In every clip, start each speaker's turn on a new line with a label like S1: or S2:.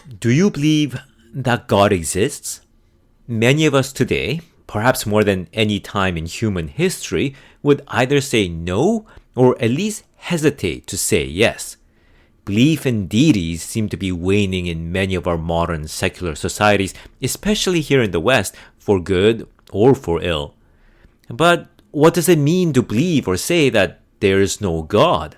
S1: Do you believe that God exists? Many of us today, perhaps more than any time in human history, would either say no or at least hesitate to say yes. Belief in deities seem to be waning in many of our modern secular societies, especially here in the West, for good or for ill. But what does it mean to believe or say that there is no God?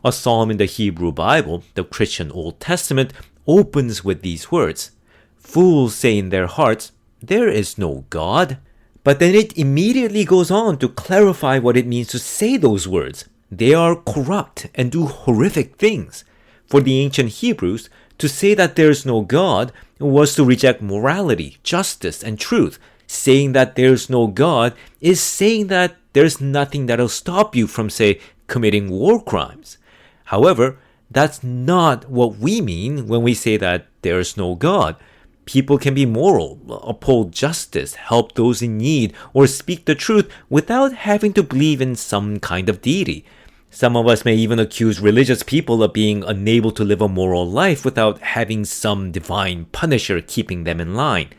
S1: A psalm in the Hebrew Bible, the Christian Old Testament, opens with these words. Fools say in their hearts, there is no God. But then it immediately goes on to clarify what it means to say those words. They are corrupt and do horrific things. For the ancient Hebrews, to say that there is no God was to reject morality, justice, and truth. Saying that there is no God is saying that there's nothing that'll stop you from, say, committing war crimes. However, that's not what we mean when we say that there is no God. People can be moral, uphold justice, help those in need, or speak the truth without having to believe in some kind of deity. Some of us may even accuse religious people of being unable to live a moral life without having some divine punisher keeping them in line.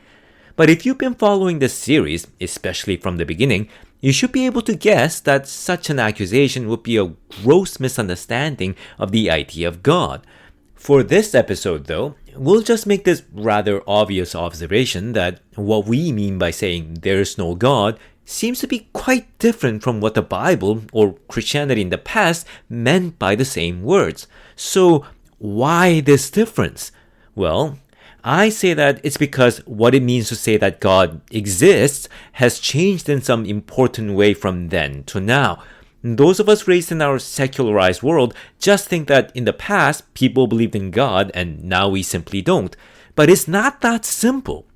S1: But if you've been following this series, especially from the beginning, you should be able to guess that such an accusation would be a gross misunderstanding of the idea of God. For this episode, though, we'll just make this rather obvious observation that what we mean by saying there's no God seems to be quite different from what the Bible or Christianity in the past meant by the same words. So, why this difference? Well, I say that it's because what it means to say that God exists has changed in some important way from then to now. Those of us raised in our secularized world just think that in the past people believed in God and now we simply don't. But it's not that simple.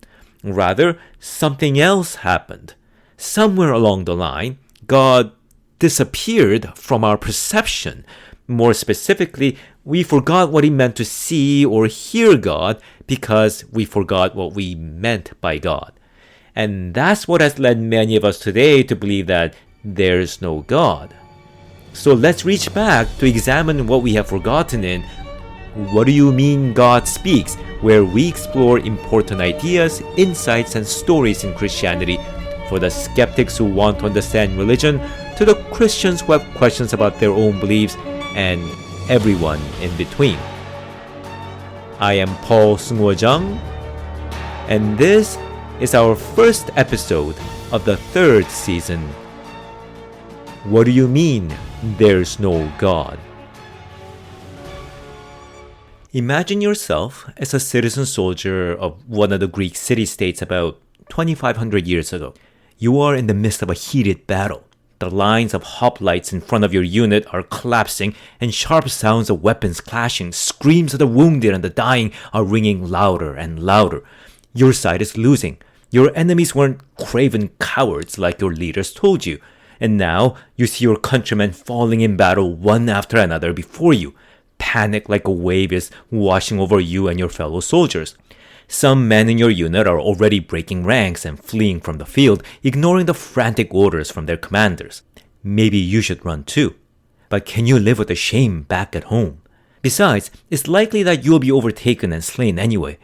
S1: Rather, something else happened. Somewhere along the line, God disappeared from our perception. More specifically, we forgot what it meant to see or hear God because we forgot what we meant by God. And that's what has led many of us today to believe that there's no God. So let's reach back to examine what we have forgotten in What Do You Mean God Speaks, where we explore important ideas, insights, and stories in Christianity for the skeptics who want to understand religion, to the Christians who have questions about their own beliefs, and everyone in between. I am Paul Seung-Ho Jung, and this is our first episode of the third season. What do you mean, there's no God? Imagine yourself as a citizen soldier of one of the Greek city-states about 2,500 years ago. You are in the midst of a heated battle. The lines of hoplites in front of your unit are collapsing, and sharp sounds of weapons clashing, screams of the wounded and the dying are ringing louder and louder. Your side is losing. Your enemies weren't craven cowards like your leaders told you. And now you see your countrymen falling in battle one after another before you. Panic like a wave is washing over you and your fellow soldiers. Some men in your unit are already breaking ranks and fleeing from the field, ignoring the frantic orders from their commanders. Maybe you should run too. But can you live with the shame back at home? Besides, it's likely that you'll be overtaken and slain anyway.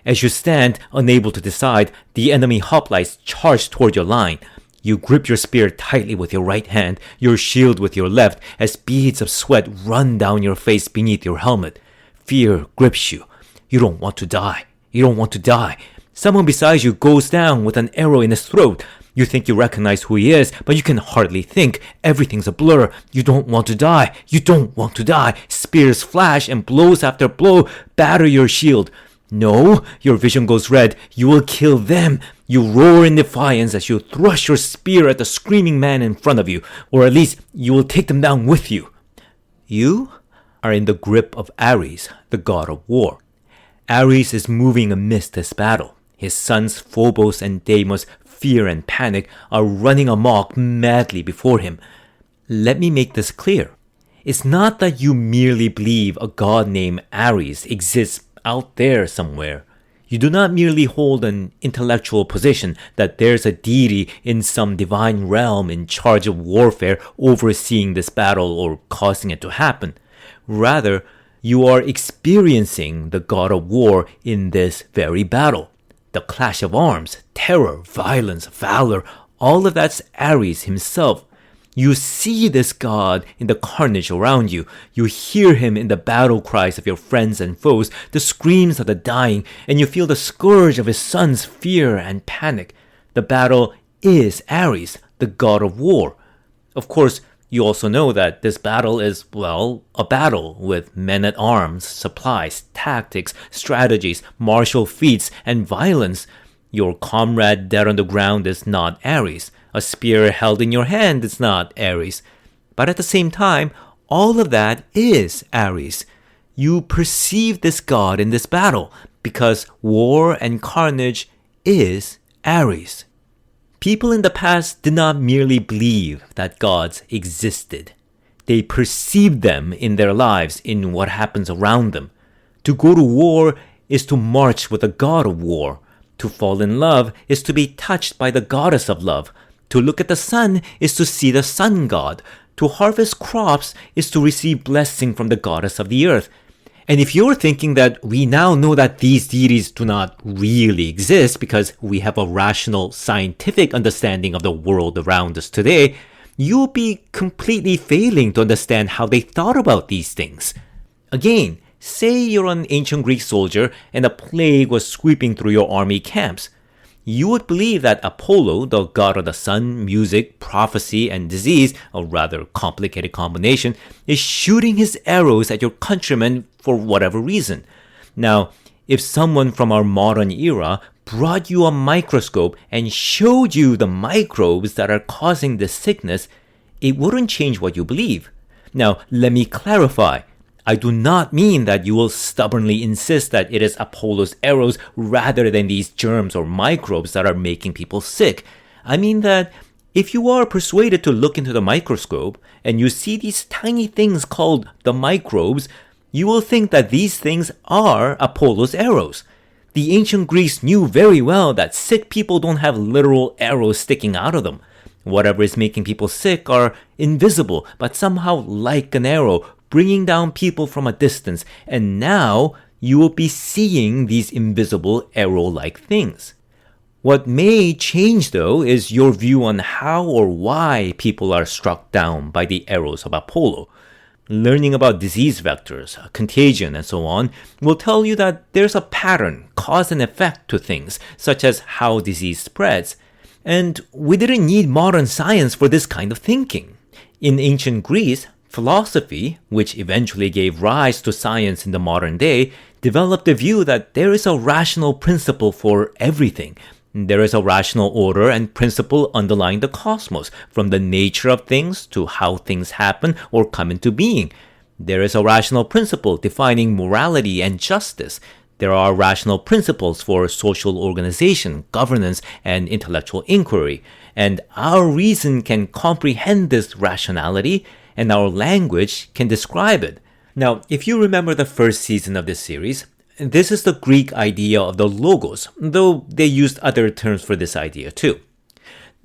S1: As you stand, unable to decide, the enemy hoplites charge toward your line. You grip your spear tightly with your right hand, your shield with your left, as beads of sweat run down your face beneath your helmet. Fear grips you. You don't want to die. You don't want to die. Someone beside you goes down with an arrow in his throat. You think you recognize who he is, but you can hardly think. Everything's a blur. You don't want to die. You don't want to die. Spears flash and blows after blow batter your shield. No, your vision goes red. You will kill them. You roar in defiance as you thrust your spear at the screaming man in front of you, or at least you will take them down with you. You are in the grip of Ares, the god of war. Ares is moving amidst this battle. His sons Phobos and Deimos, fear and panic, are running amok madly before him. Let me make this clear. It's not that you merely believe a god named Ares exists out there somewhere. You do not merely hold an intellectual position that there's a deity in some divine realm in charge of warfare overseeing this battle or causing it to happen. Rather, You are experiencing the god of war in this very battle. The clash of arms, terror, violence, valor, all of that's Ares himself. You see this god in the carnage around you. You hear him in the battle cries of your friends and foes, the screams of the dying, and you feel the scourge of his son's fear and panic. The battle is Ares, the god of war. Of course, you also know that this battle is, well, a battle with men at arms, supplies, tactics, strategies, martial feats, and violence. Your comrade dead on the ground is not Ares. A spear held in your hand is not Ares. But at the same time, all of that is Ares. You perceive this god in this battle because war and carnage is Ares. People in the past did not merely believe that gods existed. They perceived them in their lives, in what happens around them. To go to war is to march with the god of war. To fall in love is to be touched by the goddess of love. To look at the sun is to see the sun god. To harvest crops is to receive blessing from the goddess of the earth. And if you're thinking that we now know that these deities do not really exist because we have a rational, scientific understanding of the world around us today, you'll be completely failing to understand how they thought about these things. Again, say you're an ancient Greek soldier and a plague was sweeping through your army camps. You would believe that Apollo, the god of the sun, music, prophecy, and disease, a rather complicated combination, is shooting his arrows at your countrymen for whatever reason. Now, if someone from our modern era brought you a microscope and showed you the microbes that are causing this sickness, it wouldn't change what you believe. Now, let me clarify. I do not mean that you will stubbornly insist that it is Apollo's arrows rather than these germs or microbes that are making people sick. I mean that if you are persuaded to look into the microscope and you see these tiny things called the microbes, you will think that these things are Apollo's arrows. The ancient Greeks knew very well that sick people don't have literal arrows sticking out of them. Whatever is making people sick are invisible, but somehow like an arrow, bringing down people from a distance, and now you will be seeing these invisible arrow-like things. What may change, though, is your view on how or why people are struck down by the arrows of Apollo. Learning about disease vectors, contagion, and so on will tell you that there's a pattern, cause and effect to things, such as how disease spreads. And we didn't need modern science for this kind of thinking. In ancient Greece, philosophy, which eventually gave rise to science in the modern day, developed the view that there is a rational principle for everything. There is a rational order and principle underlying the cosmos, from the nature of things to how things happen or come into being. There is a rational principle defining morality and justice. There are rational principles for social organization, governance, and intellectual inquiry. And our reason can comprehend this rationality, and our language can describe it. Now, if you remember the first season of this series, this is the Greek idea of the logos, though they used other terms for this idea too.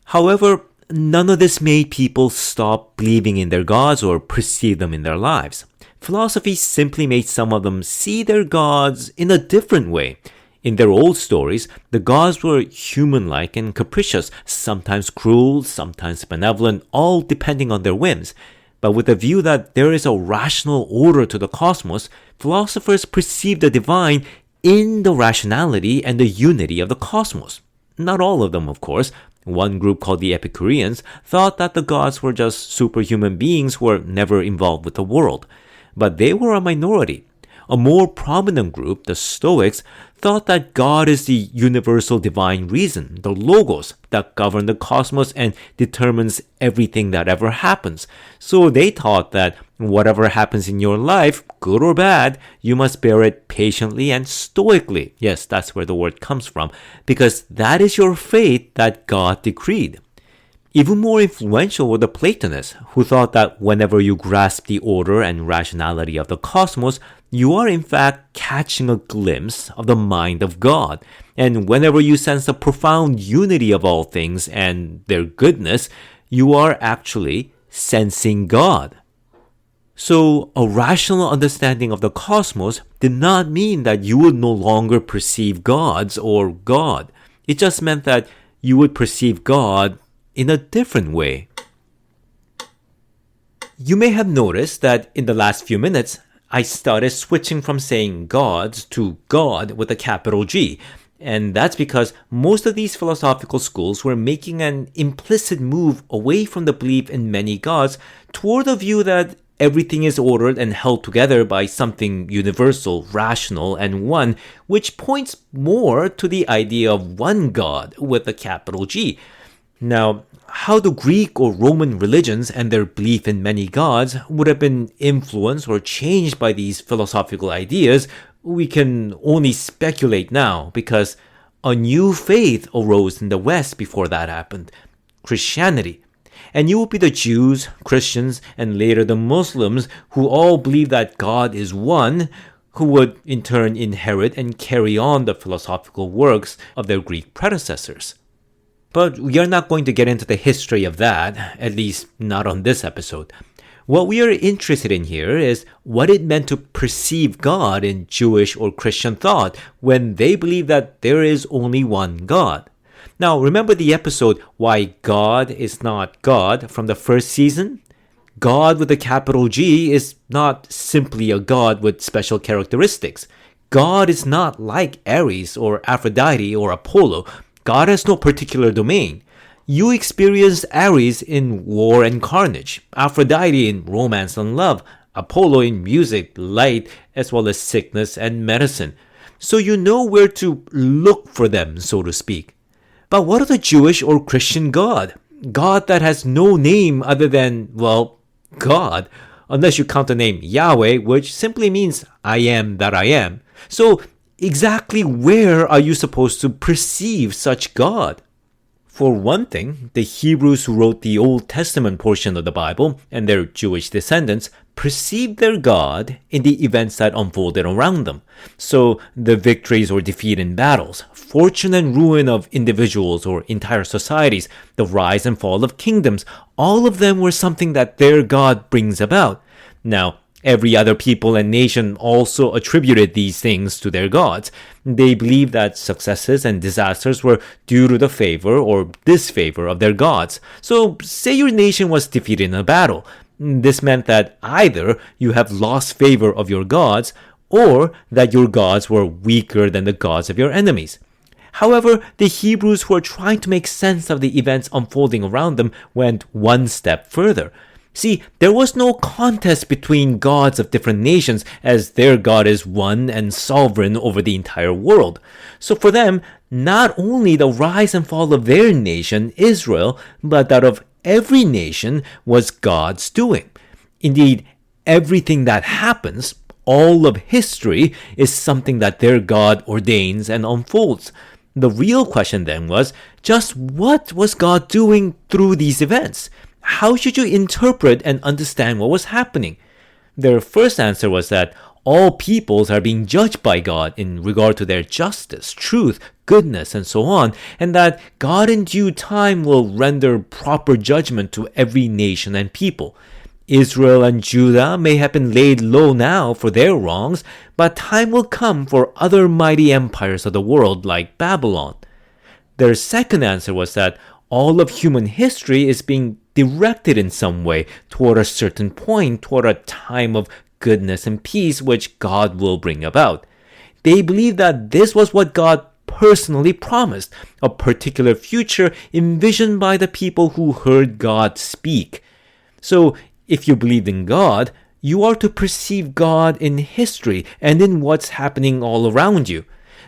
S1: However, none of this made people stop believing in their gods or perceive them in their lives. Philosophy simply made some of them see their gods in a different way. In their old stories, the gods were human-like and capricious, sometimes cruel, sometimes benevolent, all depending on their whims. But with the view that there is a rational order to the cosmos, philosophers perceive the divine in the rationality and the unity of the cosmos. Not all of them, of course. One group called the Epicureans thought that the gods were just superhuman beings who were never involved with the world. But they were a minority. A more prominent group, the Stoics, thought that God is the universal divine reason, the logos, that governs the cosmos and determines everything that ever happens. So they thought that whatever happens in your life, good or bad, you must bear it patiently and stoically. Yes, that's where the word comes from, because that is your fate that God decreed. Even more influential were the Platonists, who thought that whenever you grasp the order and rationality of the cosmos, you are in fact catching a glimpse of the mind of God. And whenever you sense the profound unity of all things and their goodness, you are actually sensing God. So, a rational understanding of the cosmos did not mean that you would no longer perceive gods or God. It just meant that you would perceive God in a different way. You may have noticed that in the last few minutes, I started switching from saying gods to God with a capital G. And that's because most of these philosophical schools were making an implicit move away from the belief in many gods toward the view that everything is ordered and held together by something universal, rational, and one, which points more to the idea of one God with a capital G. Now, how the Greek or Roman religions and their belief in many gods would have been influenced or changed by these philosophical ideas, we can only speculate now, because a new faith arose in the West before that happened: Christianity. And you will be the Jews, Christians, and later the Muslims who all believe that God is one, who would in turn inherit and carry on the philosophical works of their Greek predecessors. But we are not going to get into the history of that, at least not on this episode. What we are interested in here is what it meant to perceive God in Jewish or Christian thought when they believe that there is only one God. Now, remember the episode, Why God is Not God, from the first season? God with a capital G is not simply a God with special characteristics. God is not like Ares or Aphrodite or Apollo. God has no particular domain. You experience Ares in war and carnage, Aphrodite in romance and love, Apollo in music, light, as well as sickness and medicine. So you know where to look for them, so to speak. But what of the Jewish or Christian God? God that has no name other than, well, God, unless you count the name Yahweh, which simply means I am that I am. So exactly where are you supposed to perceive such God? For one thing, the Hebrews who wrote the Old Testament portion of the Bible and their Jewish descendants perceived their God in the events that unfolded around them. So the victories or defeat in battles, fortune and ruin of individuals or entire societies, the rise and fall of kingdoms, all of them were something that their God brings about. Now, every other people and nation also attributed these things to their gods. They believed that successes and disasters were due to the favor or disfavor of their gods. So, say your nation was defeated in a battle. This meant that either you have lost favor of your gods, or that your gods were weaker than the gods of your enemies. However, the Hebrews who were trying to make sense of the events unfolding around them went one step further. See, there was no contest between gods of different nations, as their God is one and sovereign over the entire world. So for them, not only the rise and fall of their nation, Israel, but that of every nation was God's doing. Indeed, everything that happens, all of history, is something that their God ordains and unfolds. The real question then was, just what was God doing through these events? How should you interpret and understand what was happening? Their first answer was that all peoples are being judged by God in regard to their justice, truth, goodness, and so on, and that God in due time will render proper judgment to every nation and people. Israel and Judah may have been laid low now for their wrongs, but time will come for other mighty empires of the world like Babylon. Their second answer was that all of human history is being directed in some way toward a certain point, toward a time of goodness and peace which God will bring about. They believed that this was what God personally promised, a particular future envisioned by the people who heard God speak. So, if you believed in God, you are to perceive God in history and in what's happening all around you.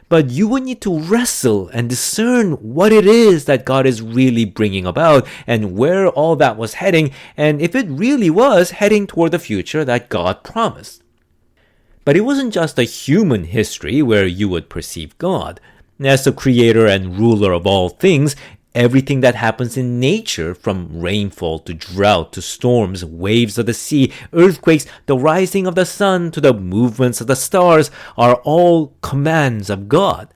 S1: But you would need to wrestle and discern what it is that God is really bringing about and where all that was heading, and if it really was heading toward the future that God promised. But it wasn't just a human history where you would perceive God. As the creator and ruler of all things, everything that happens in nature, from rainfall to drought to storms, waves of the sea, earthquakes, the rising of the sun to the movements of the stars, are all commands of God.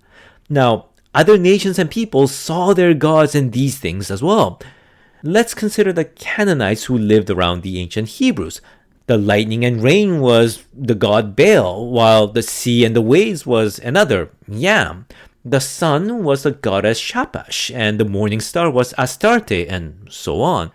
S1: Now, other nations and peoples saw their gods in these things as well. Let's consider the Canaanites who lived around the ancient Hebrews. The lightning and rain was the god Baal, while the sea and the waves was another, Yam. The sun was the goddess Shapash, and the morning star was Astarte, and so on.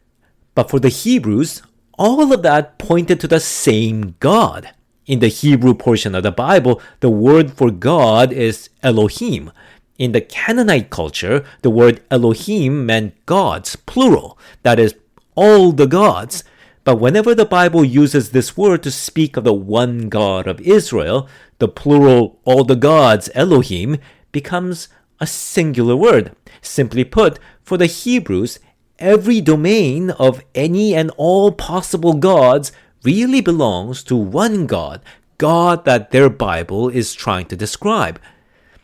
S1: But for the Hebrews, all of that pointed to the same God. In the Hebrew portion of the Bible, the word for God is Elohim. In the Canaanite culture, the word Elohim meant gods, plural. That is, all the gods. But whenever the Bible uses this word to speak of the one God of Israel, the plural all the gods, Elohim, becomes a singular word. Simply put, for the Hebrews, every domain of any and all possible gods really belongs to one God, God that their Bible is trying to describe.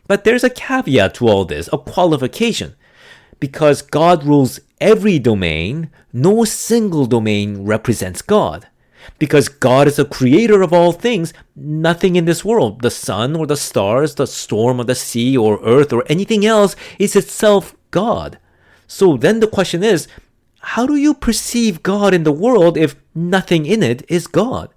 S1: But there's a caveat to all this, a qualification. Because God rules every domain, no single domain represents God. Because God is the creator of all things, nothing in this world, the sun or the stars, the storm or the sea or earth or anything else, is itself God. So then the question is, how do you perceive God in the world if nothing in it is God?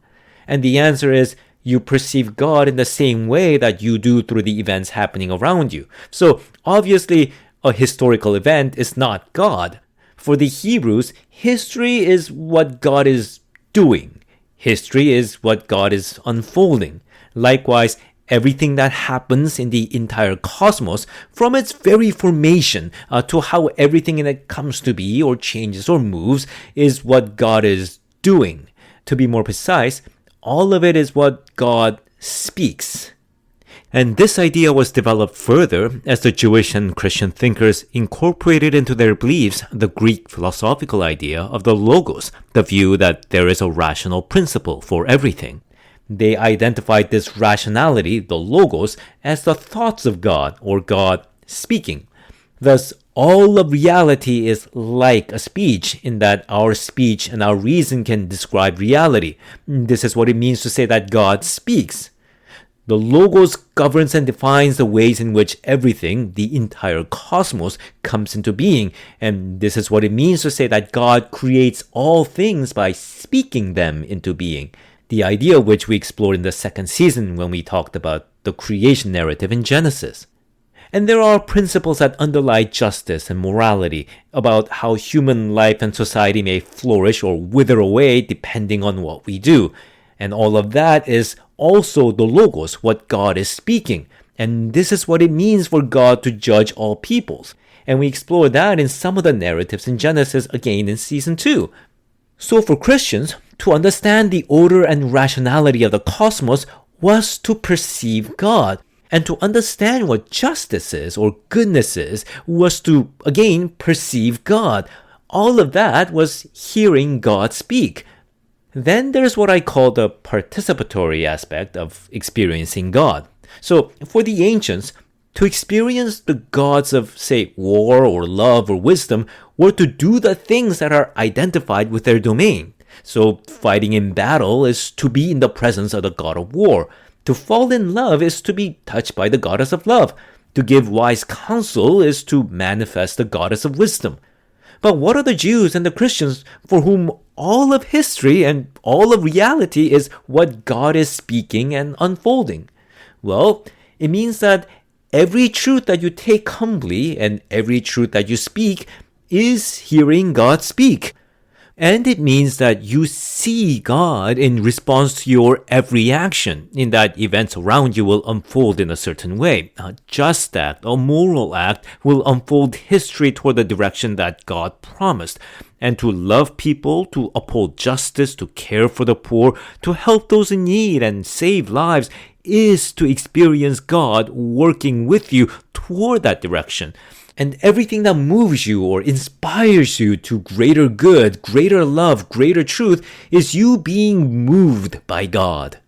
S1: And the answer is, you perceive God in the same way that you do through the events happening around you. So obviously, a historical event is not God. For the Hebrews, history is what God is doing. History is what God is unfolding. Likewise, everything that happens in the entire cosmos, from its very formation to how everything in it comes to be or changes or moves, is what God is doing. To be more precise, all of it is what God speaks. And this idea was developed further as the Jewish and Christian thinkers incorporated into their beliefs the Greek philosophical idea of the logos, the view that there is a rational principle for everything. They identified this rationality, the logos, as the thoughts of God, or God speaking. Thus, all of reality is like a speech, in that our speech and our reason can describe reality. This is what it means to say that God speaks. The logos governs and defines the ways in which everything, the entire cosmos, comes into being. And this is what it means to say that God creates all things by speaking them into being. The idea which we explored in the second season when we talked about the creation narrative in Genesis. And there are principles that underlie justice and morality, about how human life and society may flourish or wither away depending on what we do. And all of that is also the logos, what God is speaking. And this is what it means for God to judge all peoples. And we explore that in some of the narratives in Genesis again in season 2. So for Christians, to understand the order and rationality of the cosmos was to perceive God. And to understand what justice is or goodness is was to, again, perceive God. All of that was hearing God speak. Then there's what I call the participatory aspect of experiencing God. So for the ancients, to experience the gods of, say, war or love or wisdom were to do the things that are identified with their domain. So fighting in battle is to be in the presence of the god of war. To fall in love is to be touched by the goddess of love. To give wise counsel is to manifest the goddess of wisdom. But what are the Jews and the Christians for whom all of history and all of reality is what God is speaking and unfolding? Well, it means that every truth that you take humbly and every truth that you speak is hearing God speak. And it means that you see God in response to your every action, in that events around you will unfold in a certain way. A just act, a moral act will unfold history toward the direction that God promised. And to love people, to uphold justice, to care for the poor, to help those in need and save lives is to experience God working with you toward that direction. And everything that moves you or inspires you to greater good, greater love, greater truth is you being moved by God.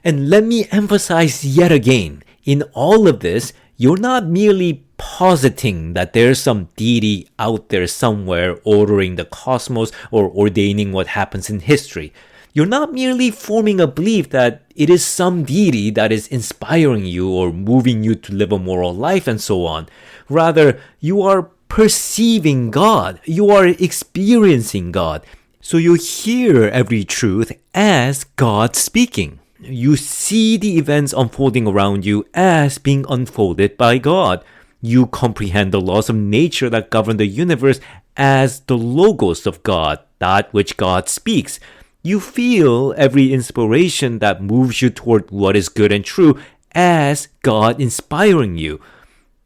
S1: And let me emphasize yet again, in all of this, you're not merely positing that there's some deity out there somewhere ordering the cosmos or ordaining what happens in history. You're not merely forming a belief that it is some deity that is inspiring you or moving you to live a moral life and so on. Rather, you are perceiving God. You are experiencing God. So you hear every truth as God speaking. You see the events unfolding around you as being unfolded by God. You comprehend the laws of nature that govern the universe as the logos of God, that which God speaks. You feel every inspiration that moves you toward what is good and true as God inspiring you.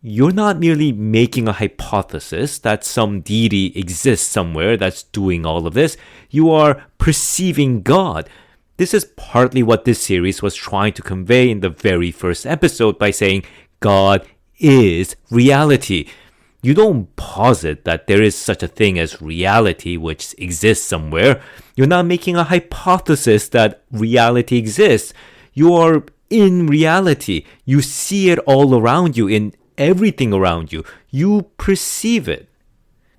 S1: You're not merely making a hypothesis that some deity exists somewhere that's doing all of this. You are perceiving God. This is partly what this series was trying to convey in the very first episode by saying God is reality. You don't posit that there is such a thing as reality which exists somewhere. You're not making a hypothesis that reality exists. You are in reality. You see it all around you, in everything around you. You perceive it.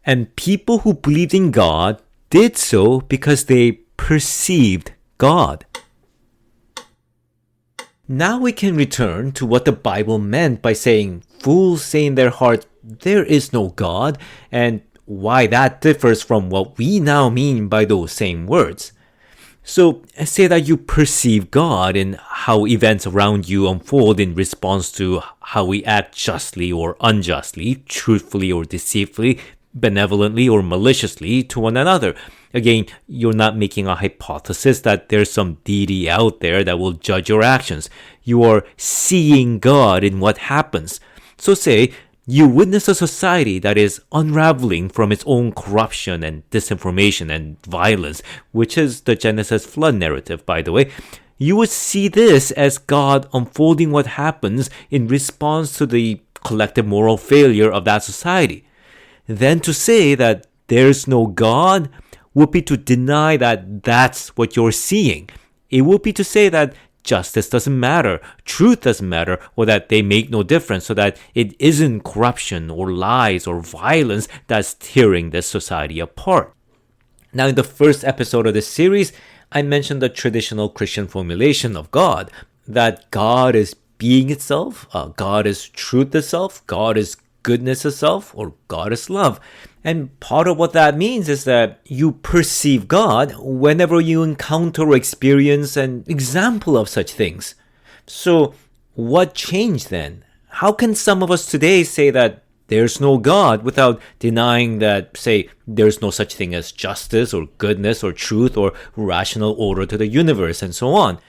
S1: And people who believed in God did so because they perceived God. Now we can return to what the Bible meant by saying, fools say in their hearts, there is no God, and why that differs from what we now mean by those same words. So, say that you perceive God in how events around you unfold in response to how we act justly or unjustly, truthfully or deceitfully, benevolently or maliciously to one another. Again, you're not making a hypothesis that there's some deity out there that will judge your actions. You are seeing God in what happens. So say, you witness a society that is unraveling from its own corruption and disinformation and violence, which is the Genesis flood narrative, by the way. You would see this as God unfolding what happens in response to the collective moral failure of that society. Then to say that there's no God would be to deny that that's what you're seeing. It would be to say that justice doesn't matter, truth doesn't matter, or that they make no difference, so that it isn't corruption or lies or violence that's tearing this society apart. Now, in the first episode of this series, I mentioned the traditional Christian formulation of God, that God is being itself, God is truth itself, God is goodness itself, or God is love. And part of what that means is that you perceive God whenever you encounter or experience an example of such things. So what changed then? How can some of us today say that there's no God without denying that, say, there's no such thing as justice or goodness or truth or rational order to the universe and so on?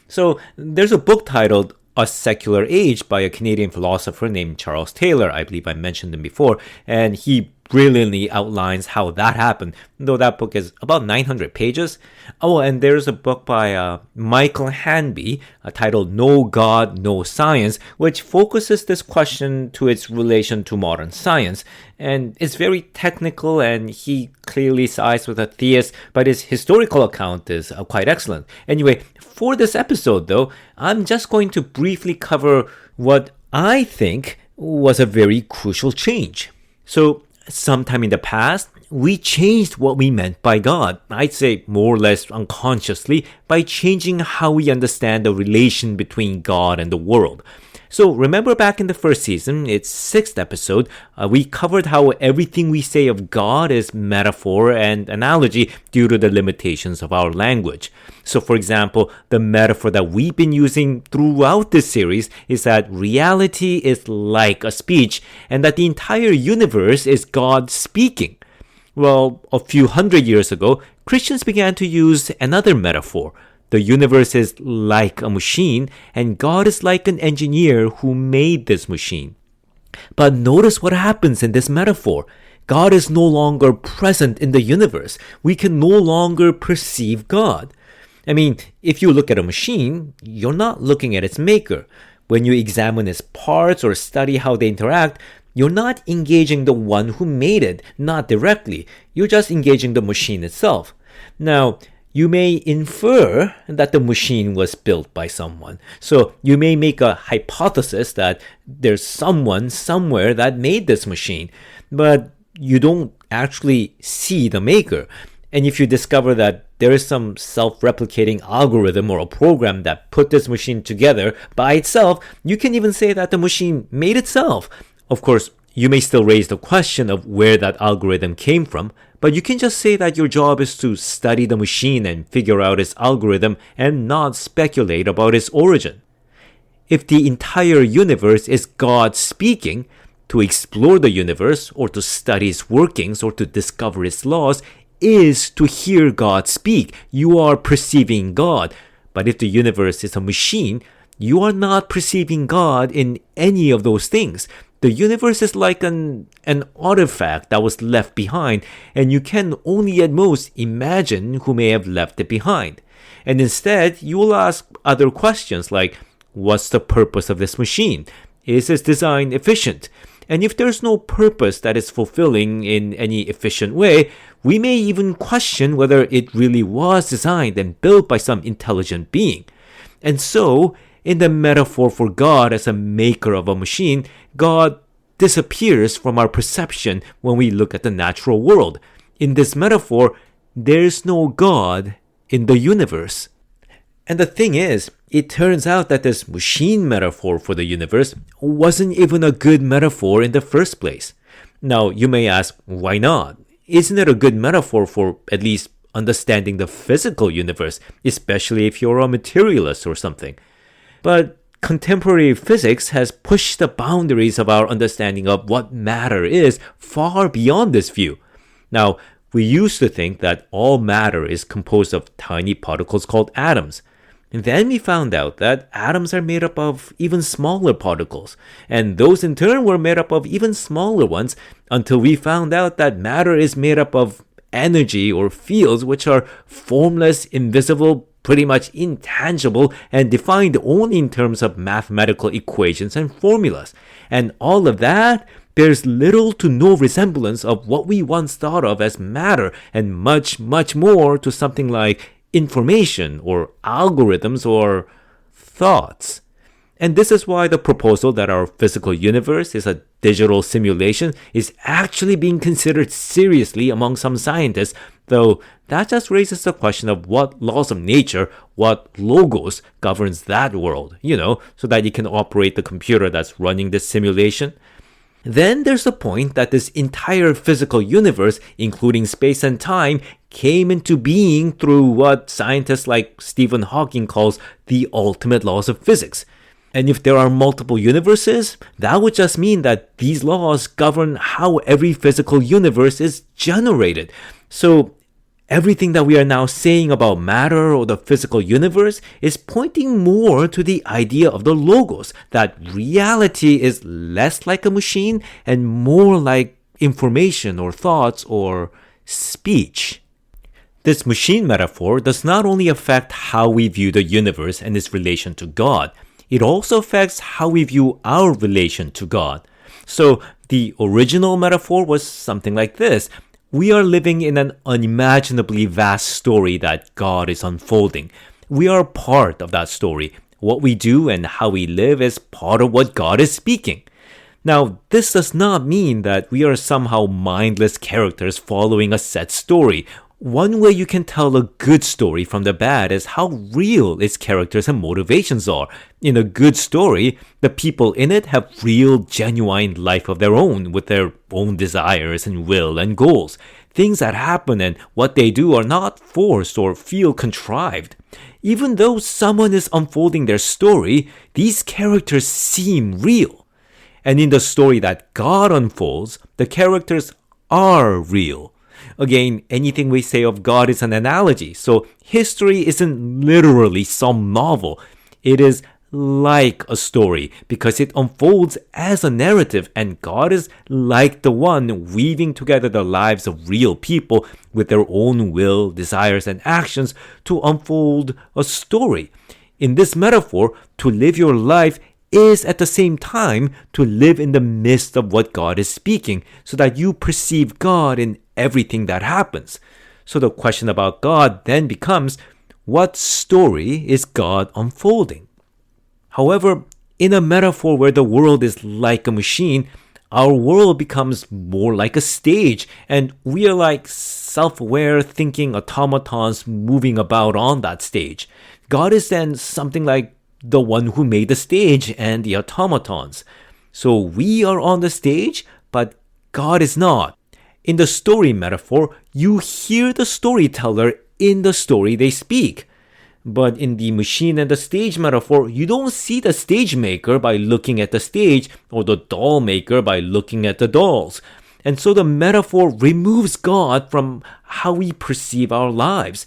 S1: So there's a book titled A Secular Age by a Canadian philosopher named Charles Taylor. I believe I mentioned him before, and he brilliantly outlines how that happened, though that book is about 900 pages. Oh, and there's a book by Michael Hanby titled No God, No Science, which focuses this question to its relation to modern science. And it's very technical, and he clearly sides with a theist, but his historical account is quite excellent. Anyway, for this episode, though, I'm just going to briefly cover what I think was a very crucial change. So, sometime in the past, we changed what we meant by God. I'd say more or less unconsciously, by changing how we understand the relation between God and the world. So remember back in the first season, its sixth episode, we covered how everything we say of God is metaphor and analogy due to the limitations of our language. So for example, the metaphor that we've been using throughout this series is that reality is like a speech and that the entire universe is God speaking. Well, a few hundred years ago, Christians began to use another metaphor. The universe is like a machine, and God is like an engineer who made this machine. But notice what happens in this metaphor. God is no longer present in the universe. We can no longer perceive God. I mean, if you look at a machine, you're not looking at its maker. When you examine its parts or study how they interact, you're not engaging the one who made it, not directly. You're just engaging the machine itself. Now, you may infer that the machine was built by someone. So you may make a hypothesis that there's someone somewhere that made this machine, but you don't actually see the maker. And if you discover that there is some self-replicating algorithm or a program that put this machine together by itself, you can even say that the machine made itself. Of course, you may still raise the question of where that algorithm came from, But you can just say that your job is to study the machine and figure out its algorithm and not speculate about its origin. If the entire universe is God speaking, to explore the universe or to study its workings or to discover its laws is to hear God speak. You are perceiving God. But if the universe is a machine, you are not perceiving God in any of those things. The universe is like an artifact that was left behind, and you can only at most imagine who may have left it behind. And instead, you will ask other questions like, what's the purpose of this machine? Is its design efficient? And if there's no purpose that is fulfilling in any efficient way, we may even question whether it really was designed and built by some intelligent being. And so, in the metaphor for God as a maker of a machine, God disappears from our perception when we look at the natural world. In this metaphor, there's no God in the universe. And the thing is, it turns out that this machine metaphor for the universe wasn't even a good metaphor in the first place. Now, you may ask, why not? Isn't it a good metaphor for at least understanding the physical universe, especially if you're a materialist or something? But contemporary physics has pushed the boundaries of our understanding of what matter is far beyond this view. Now, we used to think that all matter is composed of tiny particles called atoms. And then we found out that atoms are made up of even smaller particles, and those in turn were made up of even smaller ones until we found out that matter is made up of energy or fields which are formless, invisible, pretty much intangible, and defined only in terms of mathematical equations and formulas. And all of that bears little to no resemblance of what we once thought of as matter, and much, much more to something like information or algorithms or thoughts. And this is why the proposal that our physical universe is a digital simulation is actually being considered seriously among some scientists, though that just raises the question of what laws of nature, what logos governs that world, so that you can operate the computer that's running this simulation. Then there's the point that this entire physical universe, including space and time, came into being through what scientists like Stephen Hawking calls the ultimate laws of physics. And if there are multiple universes, that would just mean that these laws govern how every physical universe is generated. So everything that we are now saying about matter or the physical universe is pointing more to the idea of the logos, that reality is less like a machine and more like information or thoughts or speech. This machine metaphor does not only affect how we view the universe and its relation to God, it also affects how we view our relation to God. So the original metaphor was something like this. We are living in an unimaginably vast story that God is unfolding. We are part of that story. What we do and how we live is part of what God is speaking. Now, this does not mean that we are somehow mindless characters following a set story. One way you can tell a good story from the bad is how real its characters and motivations are. In a good story, the people in it have real, genuine life of their own with their own desires and will and goals. Things that happen and what they do are not forced or feel contrived. Even though someone is unfolding their story, these characters seem real. And in the story that God unfolds, the characters are real. Again, anything we say of God is an analogy, so history isn't literally some novel. It is like a story because it unfolds as a narrative, and God is like the one weaving together the lives of real people with their own will, desires, and actions to unfold a story. In this metaphor, to live your life is at the same time to live in the midst of what God is speaking so that you perceive God in everything that happens. So the question about God then becomes, what story is God unfolding? However, in a metaphor where the world is like a machine, our world becomes more like a stage, and we are like self-aware thinking automatons moving about on that stage. God is then something like the one who made the stage and the automatons. So we are on the stage, but God is not. In the story metaphor, you hear the storyteller in the story they speak. But in the machine and the stage metaphor, you don't see the stage maker by looking at the stage or the doll maker by looking at the dolls. And so the metaphor removes God from how we perceive our lives.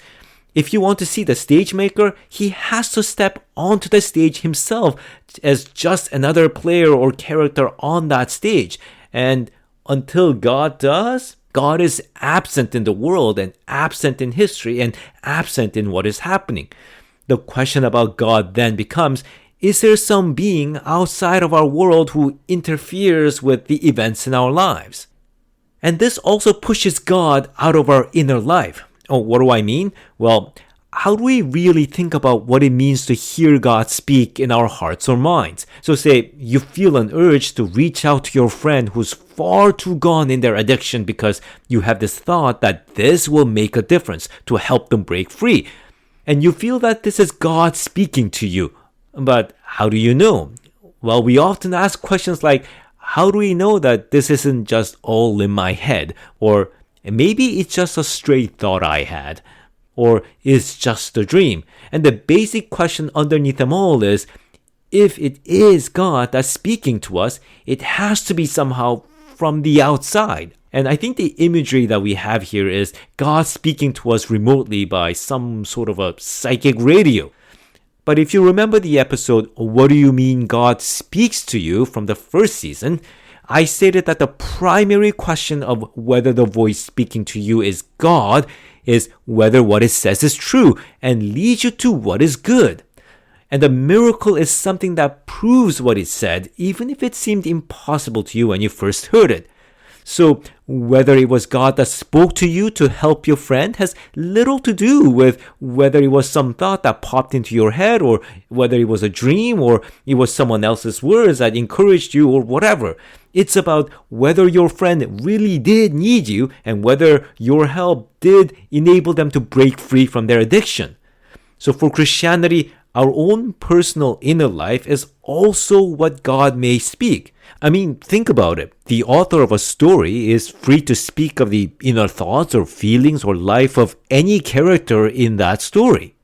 S1: If you want to see the stage maker, he has to step onto the stage himself as just another player or character on that stage. And until God does, God is absent in the world and absent in history and absent in what is happening. The question about God then becomes, is there some being outside of our world who interferes with the events in our lives? And this also pushes God out of our inner life. Oh, what do I mean? Well, how do we really think about what it means to hear God speak in our hearts or minds? So say you feel an urge to reach out to your friend who's far too gone in their addiction because you have this thought that this will make a difference to help them break free. And you feel that this is God speaking to you. But how do you know? Well, we often ask questions like, how do we know that this isn't just all in my head? Or maybe it's just a stray thought I had. Or it's just a dream. And the basic question underneath them all is, if it is God that's speaking to us, it has to be somehow from the outside. And I think the imagery that we have here is God speaking to us remotely by some sort of a psychic radio. But if you remember the episode, What Do You Mean God Speaks to You from the first season, I stated that the primary question of whether the voice speaking to you is God is whether what it says is true and leads you to what is good. And the miracle is something that proves what it said, even if it seemed impossible to you when you first heard it. So whether it was God that spoke to you to help your friend has little to do with whether it was some thought that popped into your head, or whether it was a dream, or it was someone else's words that encouraged you, or whatever. It's about whether your friend really did need you and whether your help did enable them to break free from their addiction. So for Christianity, our own personal inner life is also what God may speak. I mean, think about it. The author of a story is free to speak of the inner thoughts or feelings or life of any character in that story.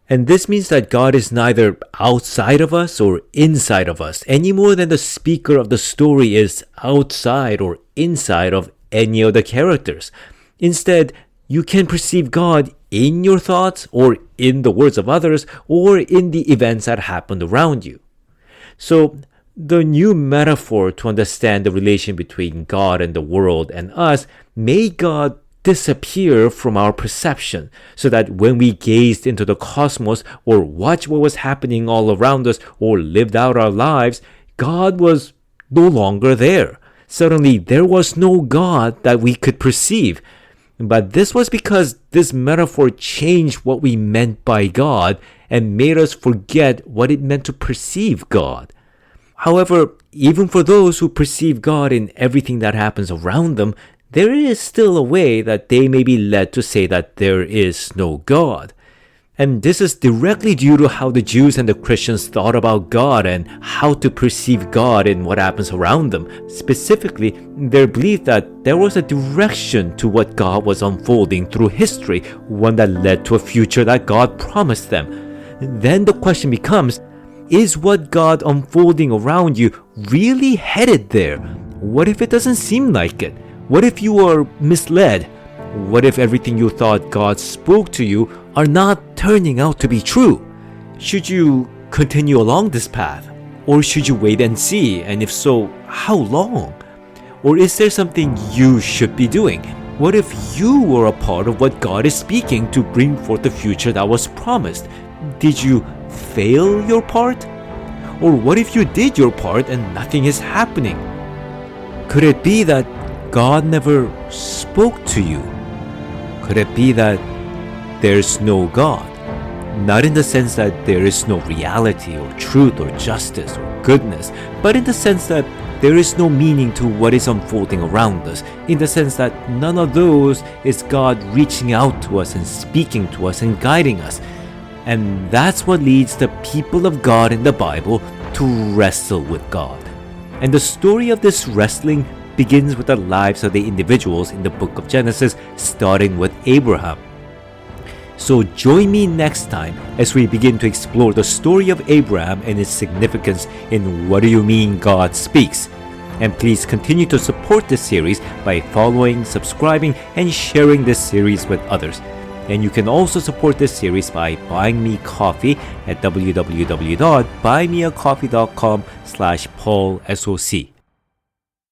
S1: And this means that God is neither outside of us or inside of us, any more than the speaker of the story is outside or inside of any of the characters. Instead, you can perceive God in your thoughts or in the words of others or in the events that happened around you. So, the new metaphor to understand the relation between God and the world and us made God disappear from our perception, so that when we gazed into the cosmos or watched what was happening all around us or lived out our lives, God was no longer there. Suddenly, there was no God that we could perceive. But this was because this metaphor changed what we meant by God and made us forget what it meant to perceive God. However, even for those who perceive God in everything that happens around them, there is still a way that they may be led to say that there is no God. And this is directly due to how the Jews and the Christians thought about God and how to perceive God in what happens around them. Specifically, their belief that there was a direction to what God was unfolding through history, one that led to a future that God promised them. Then the question becomes, is what God unfolding around you really headed there? What if it doesn't seem like it? What if you are misled? What if everything you thought God spoke to you are not turning out to be true? Should you continue along this path? Or should you wait and see? And if so, how long? Or is there something you should be doing? What if you were a part of what God is speaking to bring forth the future that was promised? Did you fail your part? Or what if you did your part and nothing is happening? Could it be that God never spoke to you? Could it be that there's no God? Not in the sense that there is no reality or truth or justice or goodness, but in the sense that there is no meaning to what is unfolding around us, in the sense that none of those is God reaching out to us and speaking to us and guiding us. And that's what leads the people of God in the Bible to wrestle with God. And the story of this wrestling begins with the lives of the individuals in the book of Genesis, starting with Abraham. So join me next time as we begin to explore the story of Abraham and its significance in What Do You Mean God Speaks? And please continue to support this series by following, subscribing, and sharing this series with others. And you can also support this series by buying me coffee at www.buymeacoffee.com/PaulSoc.